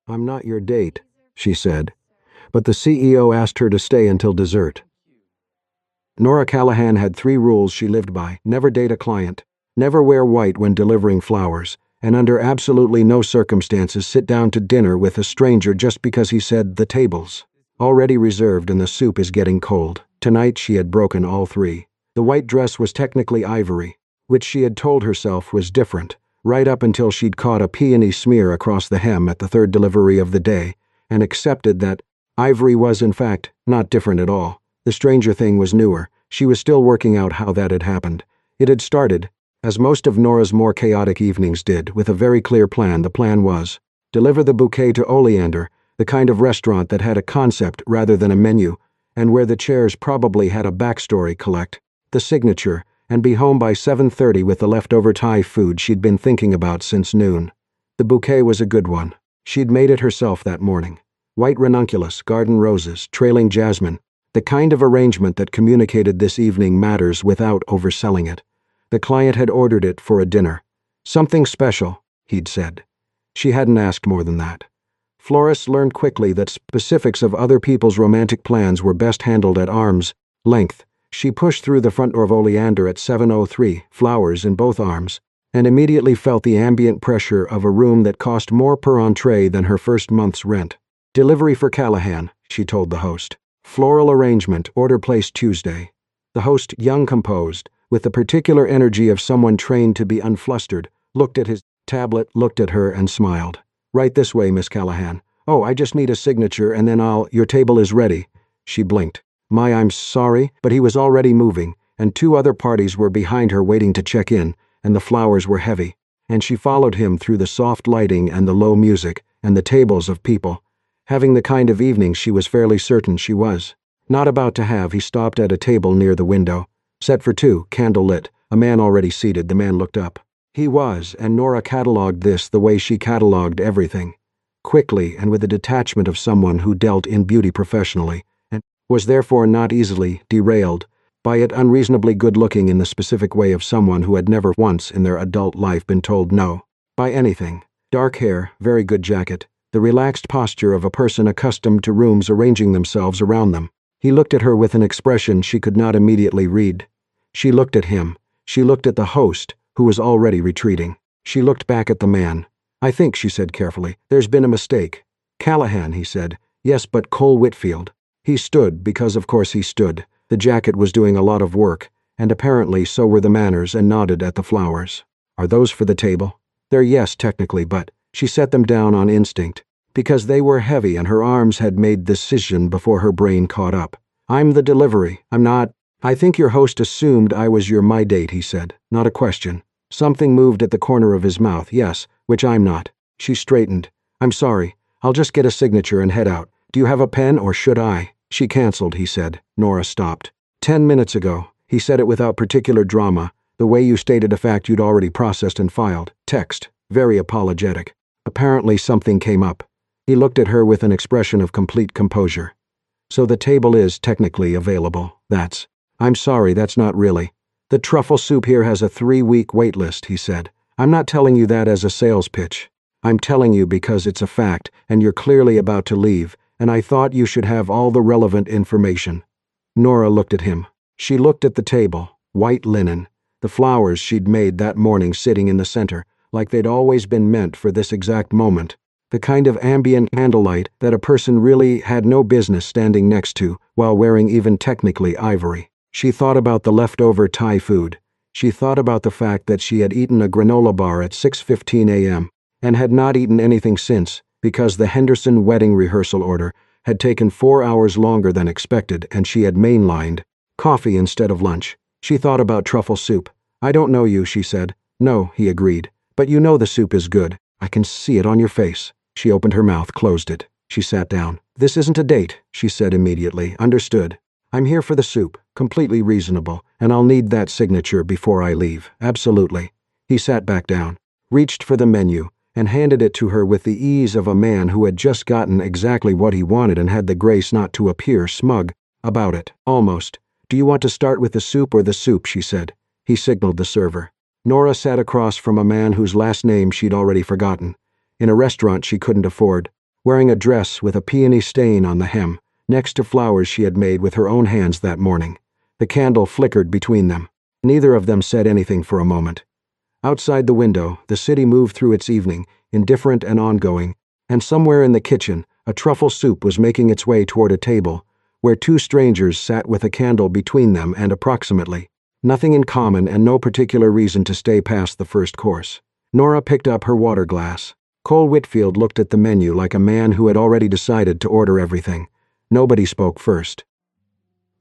"I'm not your date," she said, but the CEO asked her to stay until dessert. Nora Callahan had 3 rules she lived by: never date a client, never wear white when delivering flowers, and under absolutely no circumstances sit down to dinner with a stranger just because he said the table's already reserved and the soup is getting cold. Tonight she had broken all 3. The white dress was technically ivory, which she had told herself was different, right up until she'd caught a peony smear across the hem at the 3rd delivery of the day, and accepted that ivory was, in fact, not different at all. The stranger thing was newer. She was still working out how that had happened. It had started, as most of Nora's more chaotic evenings did, with a very clear plan. The plan was, deliver the bouquet to Oleander, the kind of restaurant that had a concept rather than a menu, and where the chairs probably had a backstory, collect the signature, and be home by 7:30 with the leftover Thai food she'd been thinking about since noon. The bouquet was a good one. She'd made it herself that morning. White ranunculus, garden roses, trailing jasmine, the kind of arrangement that communicated this evening matters without overselling it. The client had ordered it for a dinner. Something special, he'd said. She hadn't asked more than that. Florists learned quickly that specifics of other people's romantic plans were best handled at arm's length. She pushed through the front door of Oleander at 7:03, flowers in both arms, and immediately felt the ambient pressure of a room that cost more per entree than her first month's rent. Delivery for Callahan, she told the host. Floral arrangement, order placed Tuesday. The host, young, composed, with the particular energy of someone trained to be unflustered, looked at his tablet, looked at her, and smiled. Right this way, Miss Callahan. Oh, I just need a signature and then your table is ready. She blinked. I'm sorry, but he was already moving, and 2 other parties were behind her waiting to check in, and the flowers were heavy, and she followed him through the soft lighting and the low music, and the tables of people, having the kind of evening she was fairly certain she was not about to have. He stopped at a table near the window. Set for 2, candle lit, a man already seated. The man looked up. He was, and Nora catalogued this the way she catalogued everything, quickly and with the detachment of someone who dealt in beauty professionally, and was therefore not easily derailed by it, unreasonably good-looking in the specific way of someone who had never once in their adult life been told no by anything. Dark hair, very good jacket, the relaxed posture of a person accustomed to rooms arranging themselves around them. He looked at her with an expression she could not immediately read. She looked at him. She looked at the host, who was already retreating. She looked back at the man. I think, she said carefully, there's been a mistake. Callahan, he said. Yes, but Cole Whitfield. He stood, because of course he stood. The jacket was doing a lot of work, and apparently so were the manners, and nodded at the flowers. Are those for the table? They're yes, technically, but she set them down on instinct, because they were heavy and her arms had made decision before her brain caught up. I'm the delivery. I'm not. I think your host assumed I was my date, he said. Not a question. Something moved at the corner of his mouth. Yes, which I'm not. She straightened. I'm sorry. I'll just get a signature and head out. Do you have a pen or should I? She canceled, he said. Nora stopped. 10 minutes ago. He said it without particular drama, the way you stated a fact you'd already processed and filed. Text. Very apologetic. Apparently something came up. He looked at her with an expression of complete composure. So the table is technically available. I'm sorry, that's not really. The truffle soup here has a 3-week wait list, he said. I'm not telling you that as a sales pitch. I'm telling you because it's a fact, and you're clearly about to leave, and I thought you should have all the relevant information. Nora looked at him. She looked at the table, white linen, the flowers she'd made that morning sitting in the center, like they'd always been meant for this exact moment. The kind of ambient candlelight that a person really had no business standing next to while wearing even technically ivory. She thought about the leftover Thai food. She thought about the fact that she had eaten a granola bar at 6:15 a.m. and had not eaten anything since because the Henderson wedding rehearsal order had taken 4 hours longer than expected and she had mainlined coffee instead of lunch. She thought about truffle soup. I don't know you, she said. No, he agreed. But you know the soup is good. I can see it on your face. She opened her mouth, closed it. She sat down. This isn't a date, she said immediately. Understood. I'm here for the soup. Completely reasonable. And I'll need that signature before I leave. Absolutely. He sat back down, reached for the menu, and handed it to her with the ease of a man who had just gotten exactly what he wanted and had the grace not to appear smug about it. Almost. Do you want to start with the soup or the soup, she said. He signaled the server. Nora sat across from a man whose last name she'd already forgotten. In a restaurant she couldn't afford. wearing a dress with a peony stain on the hem, next to flowers she had made with her own hands that morning. The candle flickered between them. Neither of them said anything for a moment. Outside the window, the city moved through its evening, indifferent and ongoing, and somewhere in the kitchen, a truffle soup was making its way toward a table, where two strangers sat with a candle between them and approximately nothing in common and no particular reason to stay past the first course. Nora picked up her water glass. Cole Whitfield looked at the menu like a man who had already decided to order everything. Nobody spoke first.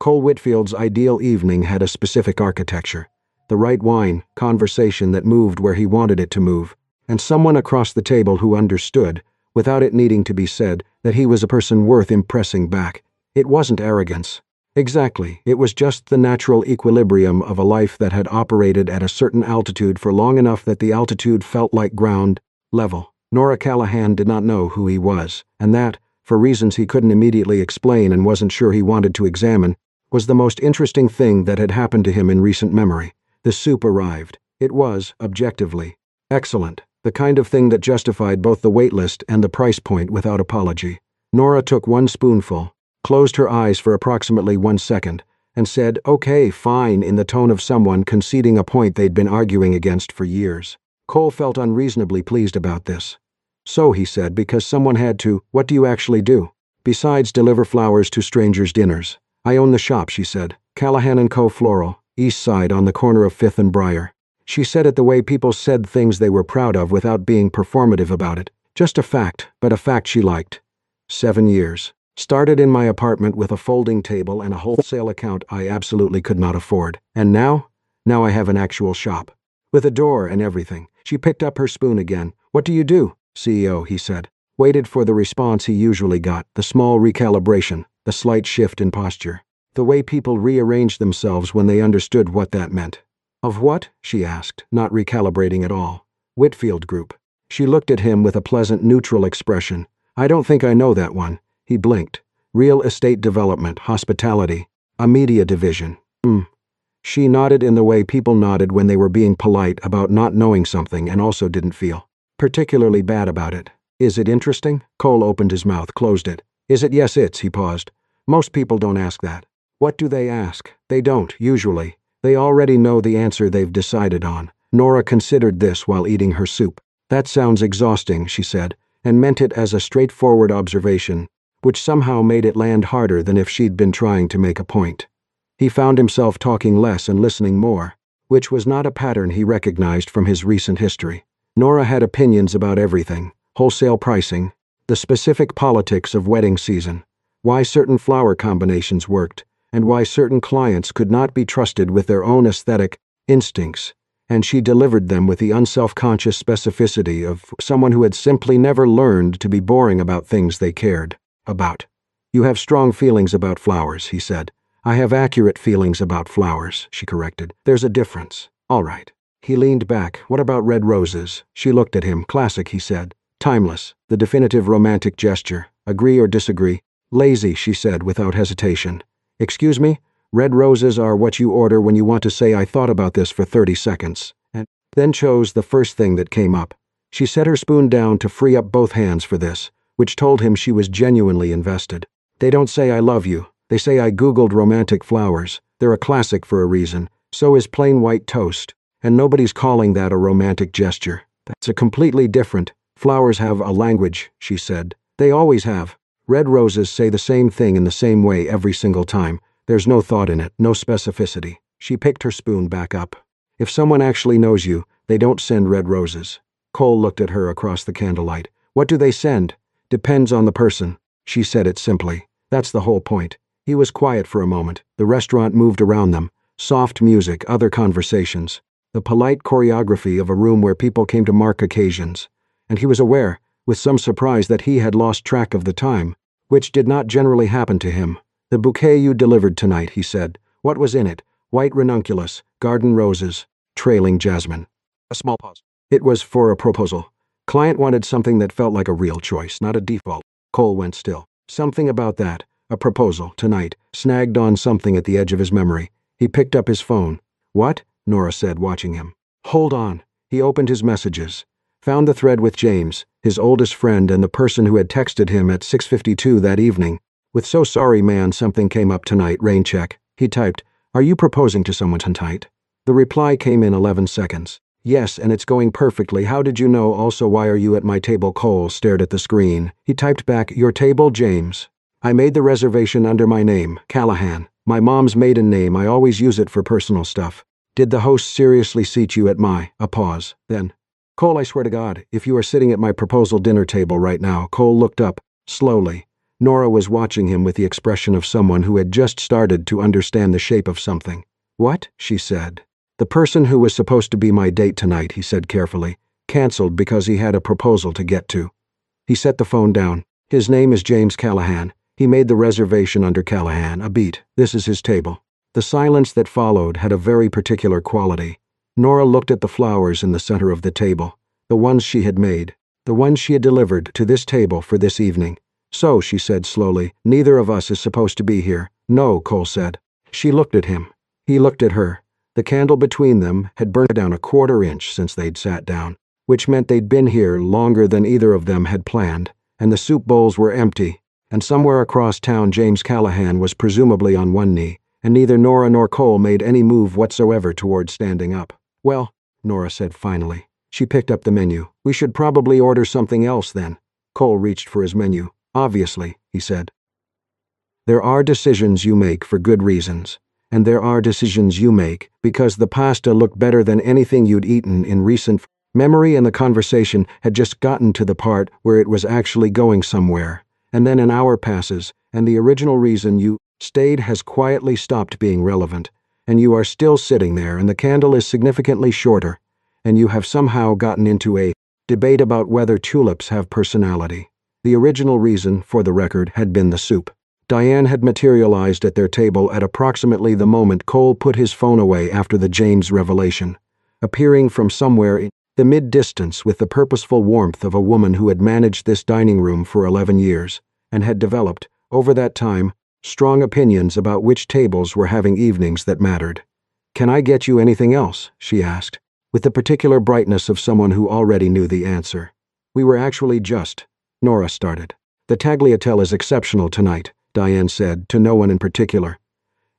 Cole Whitfield's ideal evening had a specific architecture. The right wine, conversation that moved where he wanted it to move, and someone across the table who understood, without it needing to be said, that he was a person worth impressing back. It wasn't arrogance. Exactly, it was just the natural equilibrium of a life that had operated at a certain altitude for long enough that the altitude felt like ground level. Nora Callahan did not know who he was, and that, for reasons he couldn't immediately explain and wasn't sure he wanted to examine, was the most interesting thing that had happened to him in recent memory. The soup arrived. It was, objectively, excellent, the kind of thing that justified both the waitlist and the price point without apology. Nora took one spoonful, closed her eyes for approximately 1 second, and said, "Okay, fine," in the tone of someone conceding a point they'd been arguing against for years. Cole felt unreasonably pleased about this. "So," he said, "because someone had to, what do you actually do?" "Besides deliver flowers to strangers' dinners. I own the shop," she said. "Callahan & Co. Floral, East Side on the corner of 5th and Briar." She said it the way people said things they were proud of without being performative about it. Just a fact, but a fact she liked. 7 years. Started in my apartment with a folding table and a wholesale account I absolutely could not afford. And now? Now I have an actual shop. With a door and everything. She picked up her spoon again. "What do you do?" "CEO," he said. Waited for the response he usually got, the small recalibration, the slight shift in posture. The way people rearranged themselves when they understood what that meant. "Of what?" she asked, not recalibrating at all. "Whitfield Group." She looked at him with a pleasant neutral expression. "I don't think I know that one." He blinked. "Real estate development, hospitality, a media division." She nodded in the way people nodded when they were being polite about not knowing something and also didn't feel particularly bad about it. "Is it interesting?" Cole opened his mouth, closed it. "Is it? Yes, it's," he paused. "Most people don't ask that." "What do they ask?" "They don't, usually. They already know the answer they've decided on." Nora considered this while eating her soup. "That sounds exhausting," she said, and meant it as a straightforward observation, which somehow made it land harder than if she'd been trying to make a point. He found himself talking less and listening more, which was not a pattern he recognized from his recent history. Nora had opinions about everything: wholesale pricing, the specific politics of wedding season, why certain flower combinations worked, and why certain clients could not be trusted with their own aesthetic instincts, and she delivered them with the unself-conscious specificity of someone who had simply never learned to be boring about things they cared about. "You have strong feelings about flowers," he said. "I have accurate feelings about flowers," she corrected. "There's a difference." "All right." He leaned back. "What about red roses?" She looked at him. "Classic," he said. "Timeless. The definitive romantic gesture. Agree or disagree?" "Lazy," she said without hesitation. "Excuse me? Red roses are what you order when you want to say I thought about this for 30 seconds, and then chose the first thing that came up." She set her spoon down to free up both hands for this, which told him she was genuinely invested. "They don't say I love you. They say I Googled romantic flowers. They're a classic for a reason. So is plain white toast. And nobody's calling that a romantic gesture. That's a completely different. Flowers have a language," she said. "They always have. Red roses say the same thing in the same way every single time. There's no thought in it, no specificity." She picked her spoon back up. "If someone actually knows you, they don't send red roses." Cole looked at her across the candlelight. "What do they send?" "Depends on the person." She said it simply. "That's the whole point." He was quiet for a moment. The restaurant moved around them. Soft music, other conversations. The polite choreography of a room where people came to mark occasions. And he was aware, with some surprise, that he had lost track of the time, which did not generally happen to him. "The bouquet you delivered tonight," he said. "What was in it?" "White ranunculus, garden roses, trailing jasmine." A small pause. "It was for a proposal. Client wanted something that felt like a real choice, not a default." Cole went still. Something about that, a proposal, tonight, snagged on something at the edge of his memory. He picked up his phone. "What?" Nora said, watching him. "Hold on." He opened his messages. Found the thread with James, his oldest friend and the person who had texted him at 6:52 that evening. With "So sorry man, something came up tonight, rain check." He typed, "Are you proposing to someone tonight?" The reply came in 11 seconds. "Yes, and it's going perfectly. How did you know? Also, why are you at my table?" Cole stared at the screen. He typed back, "Your table, James. I made the reservation under my name, Callahan. My mom's maiden name. I always use it for personal stuff." "Did the host seriously seat you at my—" A pause. Then, "Cole, I swear to God, if you are sitting at my proposal dinner table right now." Cole looked up, slowly. Nora was watching him with the expression of someone who had just started to understand the shape of something. "What?" she said. "The person who was supposed to be my date tonight," he said carefully, "canceled because he had a proposal to get to." He set the phone down. "His name is James Callahan. He made the reservation under Callahan, a beat. This is his table." The silence that followed had a very particular quality. Nora looked at the flowers in the center of the table, the ones she had made, the ones she had delivered to this table for this evening. "So," she said slowly, "neither of us is supposed to be here." "No," Cole said. She looked at him. He looked at her. The candle between them had burnt down a 1/4 inch since they'd sat down, which meant they'd been here longer than either of them had planned, and the soup bowls were empty, and somewhere across town James Callahan was presumably on one knee, and neither Nora nor Cole made any move whatsoever toward standing up. "Well," Nora said finally. She picked up the menu. "We should probably order something else then." Cole reached for his menu. "Obviously," he said. "There are decisions you make for good reasons, and there are decisions you make because the pasta looked better than anything you'd eaten in recent memory, and the conversation had just gotten to the part where it was actually going somewhere, and then an hour passes, and the original reason you stayed has quietly stopped being relevant, and you are still sitting there, and the candle is significantly shorter, and you have somehow gotten into a debate about whether tulips have personality. The original reason, for the record, had been the soup." Diane had materialized at their table at approximately the moment Cole put his phone away after the James revelation, appearing from somewhere in the mid-distance with the purposeful warmth of a woman who had managed this dining room for 11 years, and had developed, over that time, strong opinions about which tables were having evenings that mattered. "Can I get you anything else?" she asked, with the particular brightness of someone who already knew the answer. "We were actually just—" Nora started. "The tagliatelle is exceptional tonight," Diane said, to no one in particular.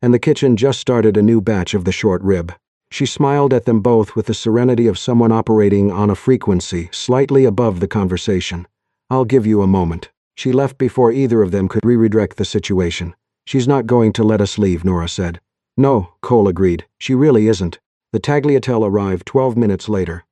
"And the kitchen just started a new batch of the short rib." She smiled at them both with the serenity of someone operating on a frequency slightly above the conversation. "I'll give you a moment." She left before either of them could redirect the situation. "She's not going to let us leave," Nora said. "No," Cole agreed, "she really isn't." The tagliatelle arrived 12 minutes later,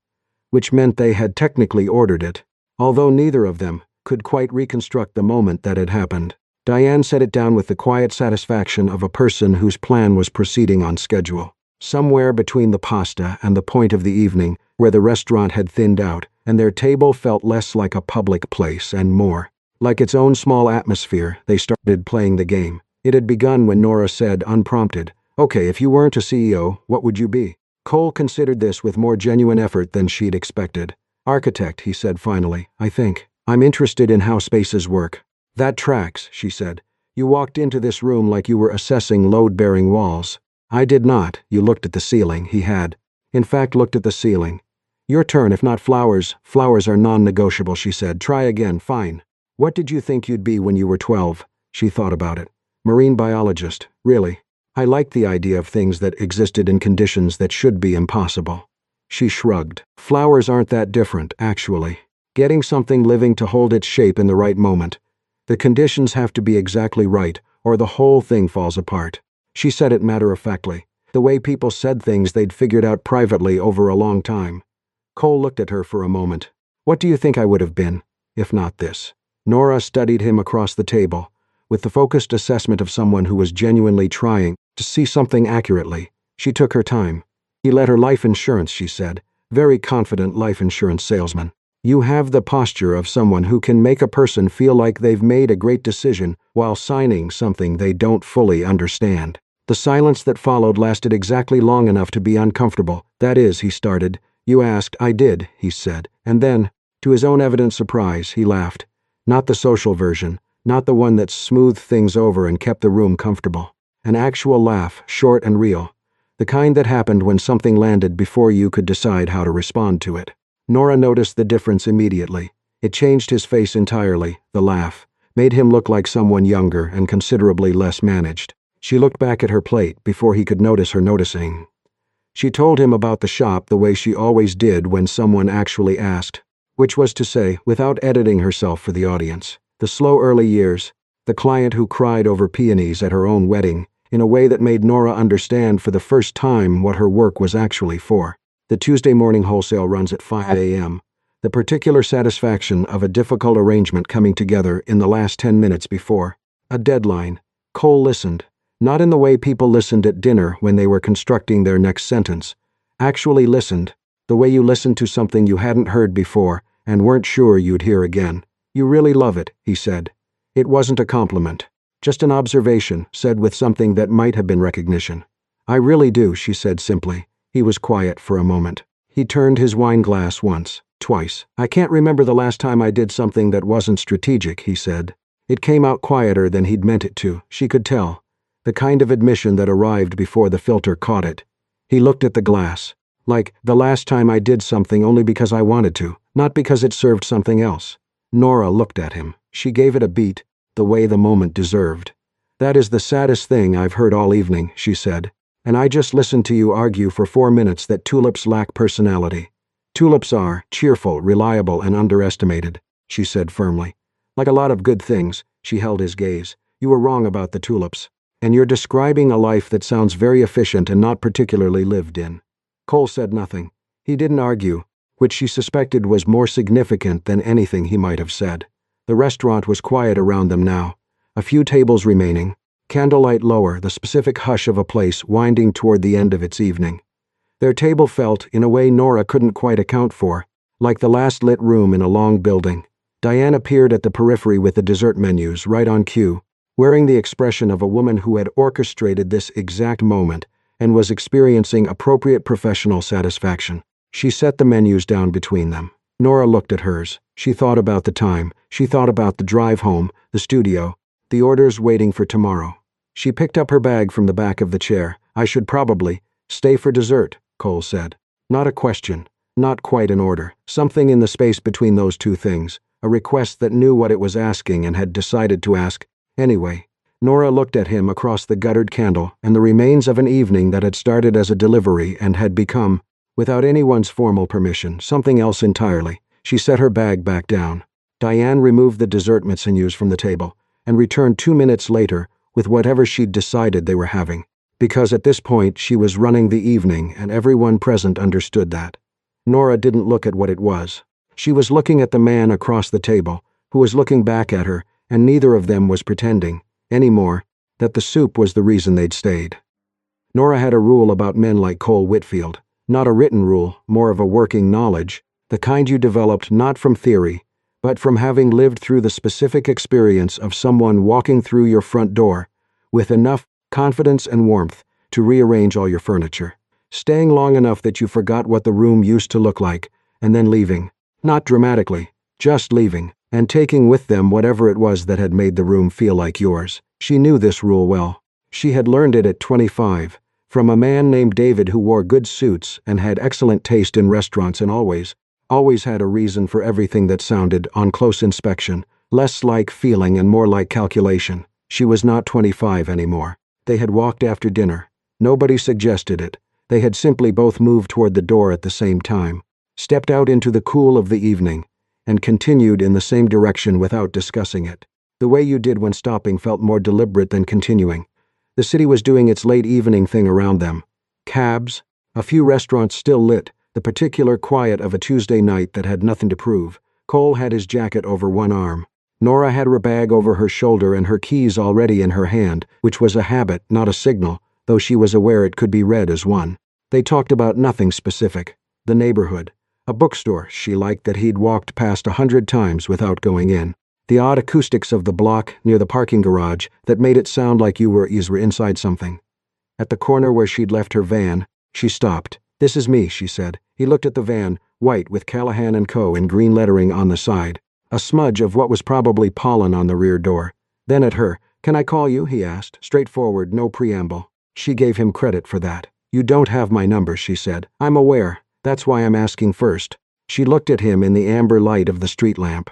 which meant they had technically ordered it, although neither of them could quite reconstruct the moment that had happened. Diane set it down with the quiet satisfaction of a person whose plan was proceeding on schedule. Somewhere between the pasta and the point of the evening, where the restaurant had thinned out, and their table felt less like a public place and more like its own small atmosphere, they started playing the game. It had begun when Nora said, unprompted, "Okay, if you weren't a CEO, what would you be?" Cole considered this with more genuine effort than she'd expected. "Architect," he said finally, "I think. I'm interested in how spaces work." "That tracks," she said. "You walked into this room like you were assessing load-bearing walls." "I did not." You looked at the ceiling. He had, in fact, looked at the ceiling. "Your turn, if not flowers. Flowers are non-negotiable," she said. "Try again. Fine." "What did you think you'd be when you were 12? She thought about it. "Marine biologist. Really. I liked the idea of things that existed in conditions that should be impossible." She shrugged. "Flowers aren't that different, actually. Getting something living to hold its shape in the right moment. The conditions have to be exactly right, or the whole thing falls apart." She said it matter-of-factly, the way people said things they'd figured out privately over a long time. Cole looked at her for a moment. "What do you think I would have been, if not this?" Nora studied him across the table, with the focused assessment of someone who was genuinely trying to see something accurately. She took her time. "He let her life insurance," she said. "Very confident life insurance salesman. You have the posture of someone who can make a person feel like they've made a great decision while signing something they don't fully understand." The silence that followed lasted exactly long enough to be uncomfortable. "That is," he started. "You asked." "I did," he said. And then, to his own evident surprise, he laughed. Not the social version, not the one that smoothed things over and kept the room comfortable. An actual laugh, short and real. The kind that happened when something landed before you could decide how to respond to it. Nora noticed the difference immediately. It changed his face entirely, the laugh. Made him look like someone younger and considerably less managed. She looked back at her plate before he could notice her noticing. She told him about the shop the way she always did when someone actually asked, which was to say, without editing herself for the audience. The slow early years, the client who cried over peonies at her own wedding, in a way that made Nora understand for the first time what her work was actually for. The Tuesday morning wholesale runs at 5 a.m. The particular satisfaction of a difficult arrangement coming together in the last 10 minutes before. A deadline. Cole listened. Not in the way people listened at dinner when they were constructing their next sentence. Actually listened. The way you listened to something you hadn't heard before and weren't sure you'd hear again. You really love it, he said. It wasn't a compliment. Just an observation, said with something that might have been recognition. I really do, she said simply. He was quiet for a moment. He turned his wine glass once. Twice. I can't remember the last time I did something that wasn't strategic, he said. It came out quieter than he'd meant it to, she could tell. The kind of admission that arrived before the filter caught it. He looked at the glass. Like, the last time I did something only because I wanted to, not because it served something else. Nora looked at him. She gave it a beat, the way the moment deserved. That is the saddest thing I've heard all evening, she said. And I just listened to you argue for 4 minutes that tulips lack personality. Tulips are cheerful, reliable, and underestimated, she said firmly. Like a lot of good things, she held his gaze. You were wrong about the tulips. And you're describing a life that sounds very efficient and not particularly lived in. Cole said nothing. He didn't argue, which she suspected was more significant than anything he might have said. The restaurant was quiet around them now. A few tables remaining, candlelight lower, the specific hush of a place winding toward the end of its evening. Their table felt, in a way Nora couldn't quite account for, like the last lit room in a long building. Diane appeared at the periphery with the dessert menus, right on cue, wearing the expression of a woman who had orchestrated this exact moment and was experiencing appropriate professional satisfaction. She set the menus down between them. Nora looked at hers. She thought about the time. She thought about the drive home, the studio, the orders waiting for tomorrow. She picked up her bag from the back of the chair. I should probably stay for dessert, Cole said. Not a question. Not quite an order. Something in the space between those two things. A request that knew what it was asking and had decided to ask. Anyway, Nora looked at him across the guttered candle and the remains of an evening that had started as a delivery and had become, without anyone's formal permission, something else entirely. She set her bag back down. Diane removed the dessert menus from the table and returned 2 minutes later with whatever she'd decided they were having, because at this point she was running the evening and everyone present understood that. Nora didn't look at what it was. She was looking at the man across the table, who was looking back at her, and neither of them was pretending, anymore, that the soup was the reason they'd stayed. Nora had a rule about men like Cole Whitfield. Not a written rule, more of a working knowledge, the kind you developed not from theory, but from having lived through the specific experience of someone walking through your front door with enough confidence and warmth to rearrange all your furniture, staying long enough that you forgot what the room used to look like, and then leaving, not dramatically, just leaving, and taking with them whatever it was that had made the room feel like yours. She knew this rule well. She had learned it at 25, from a man named David who wore good suits and had excellent taste in restaurants and always had a reason for everything that sounded, on close inspection, less like feeling and more like calculation. She was not 25 anymore. They had walked after dinner. Nobody suggested it. They had simply both moved toward the door at the same time, stepped out into the cool of the evening, and continued in the same direction without discussing it. The way you did when stopping felt more deliberate than continuing. The city was doing its late evening thing around them. Cabs, a few restaurants still lit, the particular quiet of a Tuesday night that had nothing to prove. Cole had his jacket over one arm. Nora had her bag over her shoulder and her keys already in her hand, which was a habit, not a signal, though she was aware it could be read as one. They talked about nothing specific. The neighborhood. A bookstore she liked that he'd walked past 100 times without going in. The odd acoustics of the block near the parking garage that made it sound like you were inside something. At the corner where she'd left her van, she stopped. "This is me," she said. He looked at the van, white with Callahan & Co. in green lettering on the side. A smudge of what was probably pollen on the rear door. Then at her. "Can I call you?" he asked, straightforward, no preamble. She gave him credit for that. "You don't have my number," she said. "I'm aware. That's why I'm asking first." She looked at him in the amber light of the street lamp.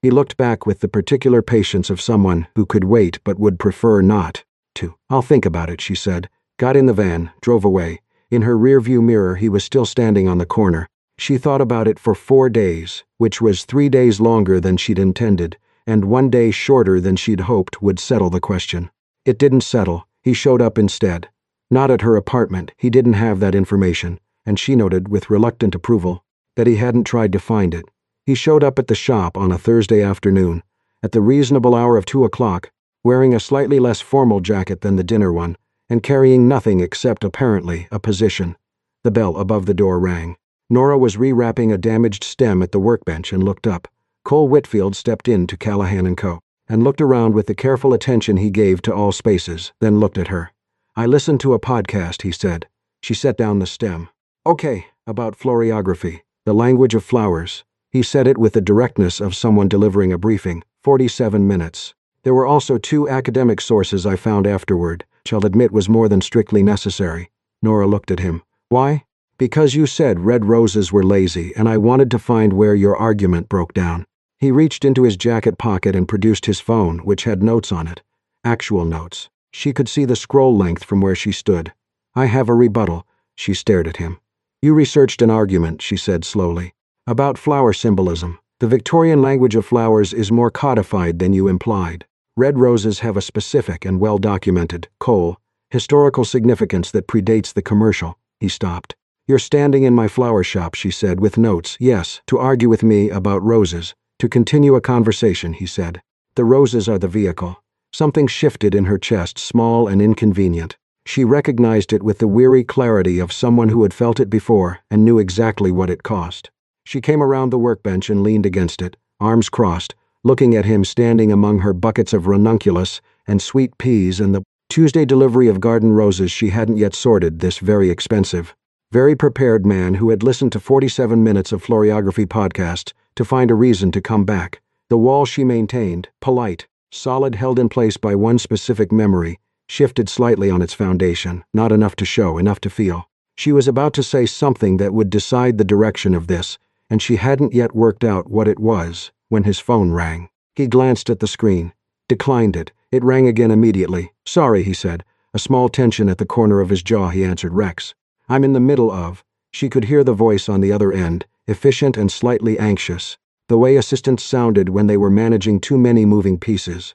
He looked back with the particular patience of someone who could wait but would prefer not to. "I'll think about it," she said, got in the van, drove away. In her rearview mirror he was still standing on the corner. She thought about it for 4 days, which was 3 days longer than she'd intended, and 1 day shorter than she'd hoped would settle the question. It didn't settle. He showed up instead. Not at her apartment, he didn't have that information, and she noted with reluctant approval that he hadn't tried to find it. He showed up at the shop on a Thursday afternoon, at the reasonable hour of 2 o'clock, wearing a slightly less formal jacket than the dinner one, and carrying nothing except, apparently, a position. The bell above the door rang. Nora was rewrapping a damaged stem at the workbench and looked up. Cole Whitfield stepped in to Callahan & Co. and looked around with the careful attention he gave to all spaces, then looked at her. "I listened to a podcast," he said. She set down the stem. "Okay, about floriography, the language of flowers." He said it with the directness of someone delivering a briefing. 47 minutes. "There were also 2 academic sources I found afterward, which I'll admit was more than strictly necessary." Nora looked at him. "Why?" "Because you said red roses were lazy, and I wanted to find where your argument broke down." He reached into his jacket pocket and produced his phone, which had notes on it. Actual notes. She could see the scroll length from where she stood. "I have a rebuttal." She stared at him. "You researched an argument," she said slowly, "about flower symbolism. The Victorian language of flowers is more codified than you implied. Red roses have a specific and well-documented, Cole, historical significance that predates the commercial." He stopped. "You're standing in my flower shop," she said, "with notes, yes, to argue with me about roses. To continue a conversation," he said. "The roses are the vehicle." Something shifted in her chest, small and inconvenient. She recognized it with the weary clarity of someone who had felt it before and knew exactly what it cost. She came around the workbench and leaned against it, arms crossed, looking at him standing among her buckets of ranunculus and sweet peas and the Tuesday delivery of garden roses she hadn't yet sorted, this very expensive, very prepared man who had listened to 47 minutes of floriography podcasts to find a reason to come back. The wall she maintained, polite, solid, held in place by one specific memory, shifted slightly on its foundation, not enough to show, enough to feel. She was about to say something that would decide the direction of this, and she hadn't yet worked out what it was when his phone rang. He glanced at the screen, declined it. It rang again immediately. "Sorry," he said. A small tension at the corner of his jaw. He answered, "Rex. I'm in the middle of." She could hear the voice on the other end, efficient and slightly anxious, the way assistants sounded when they were managing too many moving pieces.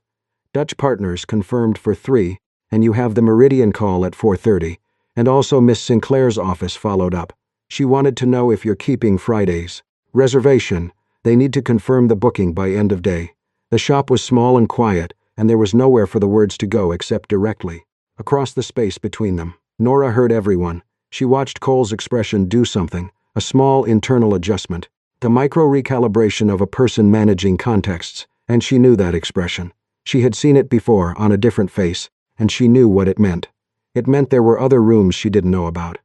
"Dutch partners confirmed for 3, and you have the Meridian call at 4:30, and also Miss Sinclair's office followed up. She wanted to know if you're keeping Fridays. Reservation. They need to confirm the booking by end of day." The shop was small and quiet, and there was nowhere for the words to go except directly across the space between them. Nora heard everyone. She watched Cole's expression do something, a small internal adjustment, the micro-recalibration of a person managing contexts, and she knew that expression. She had seen it before, on a different face, and she knew what it meant. It meant there were other rooms she didn't know about.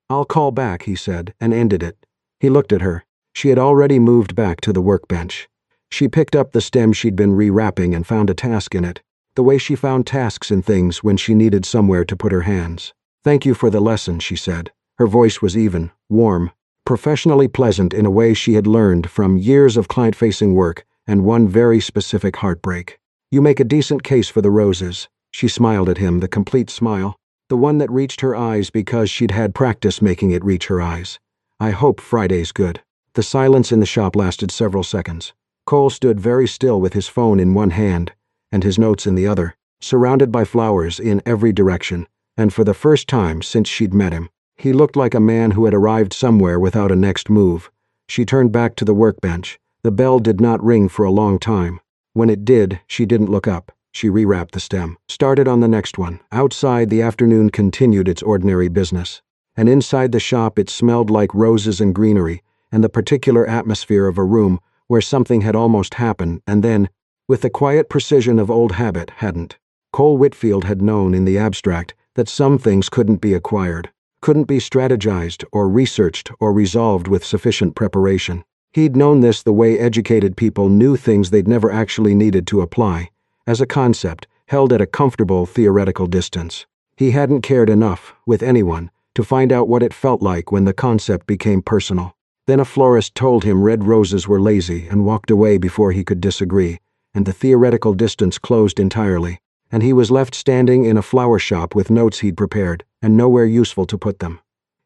"I'll call back," he said, and ended it. He looked at her. She had already moved back to the workbench. She picked up the stem she'd been rewrapping and found a task in it, the way she found tasks in things when she needed somewhere to put her hands. "Thank you for the lesson," she said. Her voice was even, warm, professionally pleasant in a way she had learned from years of client-facing work and one very specific heartbreak. "You make a decent case for the roses." She smiled at him, the complete smile, the one that reached her eyes because she'd had practice making it reach her eyes. "I hope Friday's good." The silence in the shop lasted several seconds. Cole stood very still with his phone in one hand and his notes in the other, surrounded by flowers in every direction, and for the first time since she'd met him, he looked like a man who had arrived somewhere without a next move. She turned back to the workbench. The bell did not ring for a long time. When it did, she didn't look up. She rewrapped the stem, started on the next one. Outside, the afternoon continued its ordinary business, and inside the shop it smelled like roses and greenery, and the particular atmosphere of a room where something had almost happened and then, with the quiet precision of old habit, hadn't. Cole Whitfield had known in the abstract that some things couldn't be acquired, couldn't be strategized or researched or resolved with sufficient preparation. He'd known this the way educated people knew things they'd never actually needed to apply, as a concept held at a comfortable theoretical distance. He hadn't cared enough, with anyone, to find out what it felt like when the concept became personal. Then a florist told him red roses were lazy and walked away before he could disagree, and the theoretical distance closed entirely, and he was left standing in a flower shop with notes he'd prepared and nowhere useful to put them.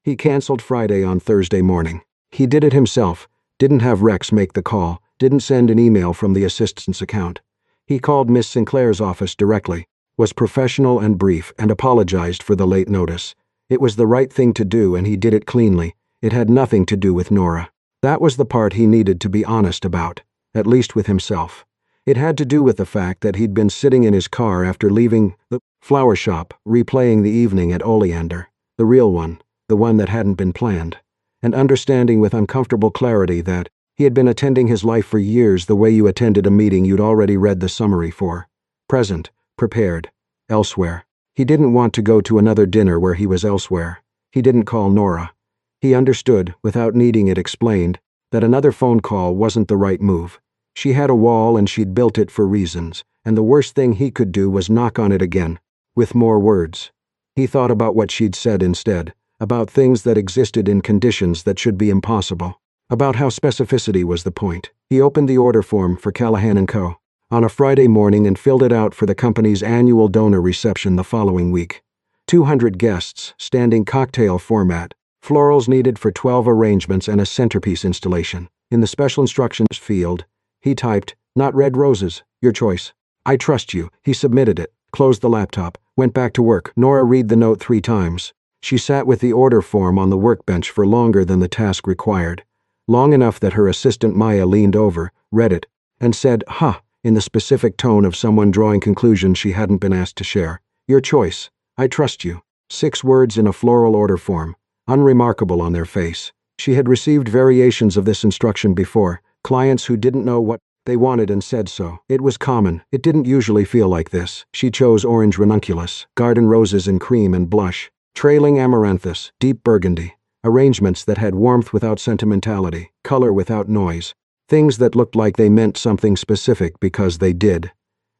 He canceled Friday on Thursday morning. He did it himself, didn't have Rex make the call, didn't send an email from the assistant's account. He called Miss Sinclair's office directly, was professional and brief, and apologized for the late notice. It was the right thing to do, and he did it cleanly. It had nothing to do with Nora. That was the part he needed to be honest about, at least with himself. It had to do with the fact that he'd been sitting in his car after leaving the flower shop, replaying the evening at Oleander, the real one, the one that hadn't been planned, and understanding with uncomfortable clarity that he had been attending his life for years the way you attended a meeting you'd already read the summary for. Present, prepared, elsewhere. He didn't want to go to another dinner where he was elsewhere. He didn't call Nora. He understood, without needing it explained, that another phone call wasn't the right move. She had a wall and she'd built it for reasons, and the worst thing he could do was knock on it again, with more words. He thought about what she'd said instead, about things that existed in conditions that should be impossible, about how specificity was the point. He opened the order form for Callahan & Co. on a Friday morning and filled it out for the company's annual donor reception the following week. 200 guests, standing cocktail format, florals needed for 12 arrangements and a centerpiece installation. In the special instructions field, he typed, "Not red roses, your choice. I trust you." He submitted it, closed the laptop, went back to work. Nora read the note 3 times. She sat with the order form on the workbench for longer than the task required, long enough that her assistant Maya leaned over, read it, and said, "Huh," in the specific tone of someone drawing conclusions she hadn't been asked to share. "Your choice. I trust you." 6 words in a floral order form, unremarkable on their face. She had received variations of this instruction before, clients who didn't know what they wanted and said so. It was common. It didn't usually feel like this. She chose orange ranunculus, garden roses in cream and blush, trailing amaranthus, deep burgundy, arrangements that had warmth without sentimentality, color without noise, things that looked like they meant something specific because they did.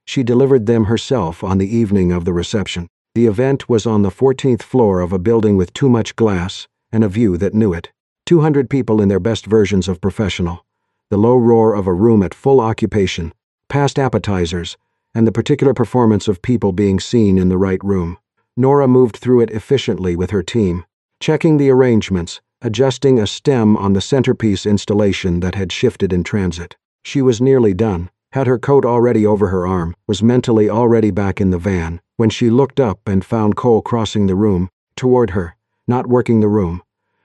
She delivered them herself on the evening of the reception. The event was on the 14th floor of a building with too much glass and a view that knew it. 200 people in their best versions of professional. The low roar of a room at full occupation, past appetizers, and the particular performance of people being seen in the right room. Nora moved through it efficiently with her team, checking the arrangements, adjusting a stem on the centerpiece installation that had shifted in transit. She was nearly done, had her coat already over her arm, was mentally already back in the van, when she looked up and found Cole crossing the room, toward her, not working the room,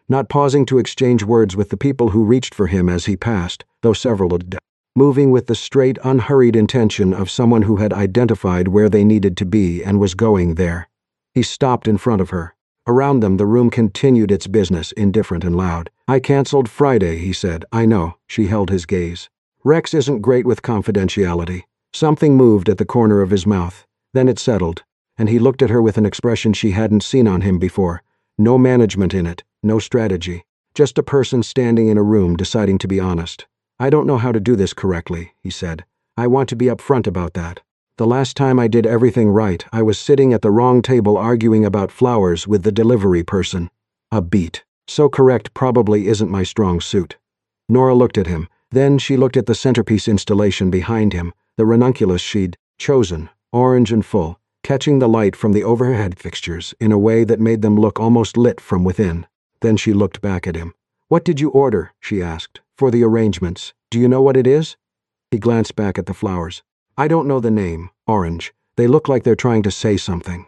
not pausing to exchange words with the people who reached for him as he passed, though several did, moving with the straight, unhurried intention of someone who had identified where they needed to be and was going there. He stopped in front of her. Around them the room continued its business, indifferent and loud. "I canceled Friday," he said. "I know." She held his gaze. Rex isn't great with confidentiality. Something moved at the corner of his mouth. Then it settled, and he looked at her with an expression she hadn't seen on him before. No management in it, no strategy. Just a person standing in a room deciding to be honest. "I don't know how to do this correctly," he said. "I want to be upfront about that. The last time I did everything right, I was sitting at the wrong table arguing about flowers with the delivery person. A beat. So correct probably isn't my strong suit." Nora looked at him. Then she looked at the centerpiece installation behind him, the ranunculus she'd chosen, orange and full, catching the light from the overhead fixtures in a way that made them look almost lit from within. Then she looked back at him. "What did you order?" she asked. "For the arrangements. Do you know what it is?" He glanced back at the flowers. "I don't know the name. Orange. They look like they're trying to say something."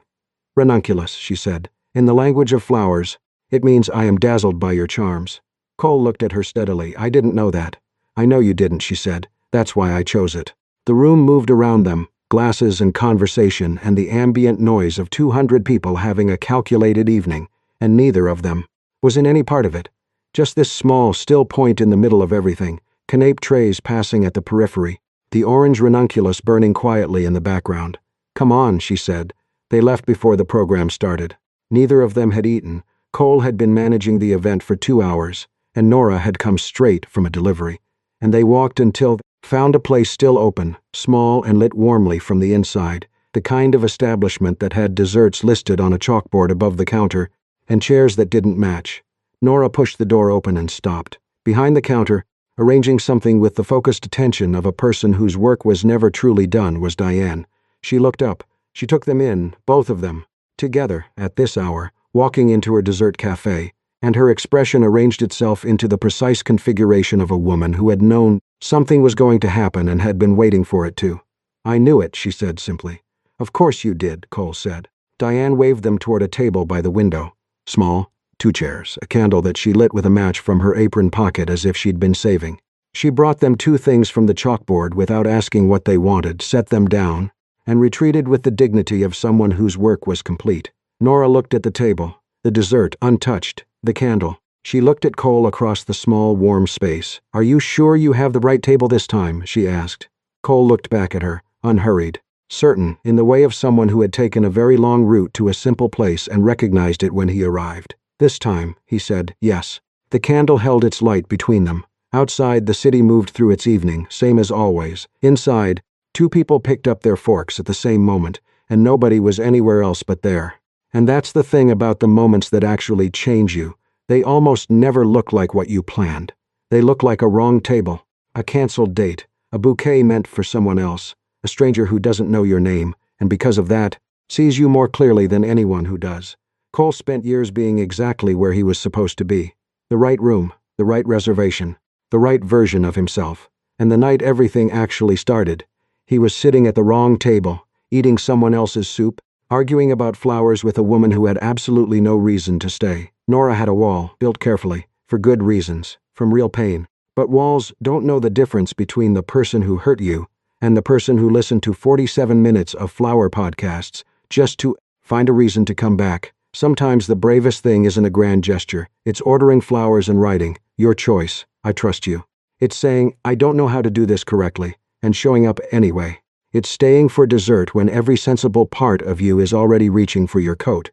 "Ranunculus," she said. "In the language of flowers, it means I am dazzled by your charms." Cole looked at her steadily. "I didn't know that." "I know you didn't," she said. "That's why I chose it." The room moved around them, glasses and conversation and the ambient noise of 200 people having a calculated evening, and neither of them was in any part of it. Just this small, still point in the middle of everything, canape trays passing at the periphery, the orange ranunculus burning quietly in the background. "Come on," she said. They left before the program started. Neither of them had eaten. Cole had been managing the event for 2 hours, and Nora had come straight from a delivery. And they walked until they found a place still open, small and lit warmly from the inside, the kind of establishment that had desserts listed on a chalkboard above the counter and chairs that didn't match. Nora pushed the door open and stopped. Behind the counter, arranging something with the focused attention of a person whose work was never truly done, was Diane. She looked up. She took them in, both of them, together, at this hour, walking into her dessert cafe, and her expression arranged itself into the precise configuration of a woman who had known something was going to happen and had been waiting for it to. "I knew it," she said simply. "Of course you did," Cole said. Diane waved them toward a table by the window. Small, 2 chairs, a candle that she lit with a match from her apron pocket as if she'd been saving. She brought them 2 things from the chalkboard without asking what they wanted, set them down, and retreated with the dignity of someone whose work was complete. Nora looked at the table, the dessert untouched, the candle. She looked at Cole across the small, warm space. "Are you sure you have the right table this time?" she asked. Cole looked back at her, unhurried, certain, in the way of someone who had taken a very long route to a simple place and recognized it when he arrived. "This time," he said, "yes." The candle held its light between them. Outside, the city moved through its evening, same as always. Inside, 2 people picked up their forks at the same moment, and nobody was anywhere else but there. And that's the thing about the moments that actually change you. They almost never look like what you planned. They look like a wrong table, a canceled date, a bouquet meant for someone else, a stranger who doesn't know your name, and because of that, sees you more clearly than anyone who does. Cole spent years being exactly where he was supposed to be. The right room, the right reservation, the right version of himself. And the night everything actually started, he was sitting at the wrong table, eating someone else's soup, arguing about flowers with a woman who had absolutely no reason to stay. Nora had a wall, built carefully, for good reasons, from real pain. But walls don't know the difference between the person who hurt you and the person who listened to 47 minutes of flower podcasts just to find a reason to come back. Sometimes the bravest thing isn't a grand gesture. It's ordering flowers and writing, "Your choice, I trust you." It's saying, "I don't know how to do this correctly," and showing up anyway. It's staying for dessert when every sensible part of you is already reaching for your coat.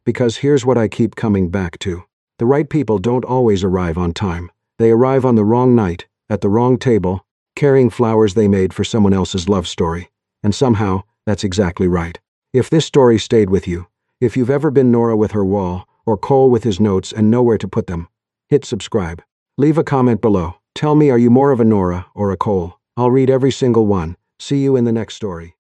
Because here's what I keep coming back to. The right people don't always arrive on time. They arrive on the wrong night, at the wrong table, carrying flowers they made for someone else's love story. And somehow, that's exactly right. If this story stayed with you, if you've ever been Nora with her wall, or Cole with his notes and nowhere to put them, hit subscribe. Leave a comment below. Tell me, are you more of a Nora or a Cole? I'll read every single one. See you in the next story.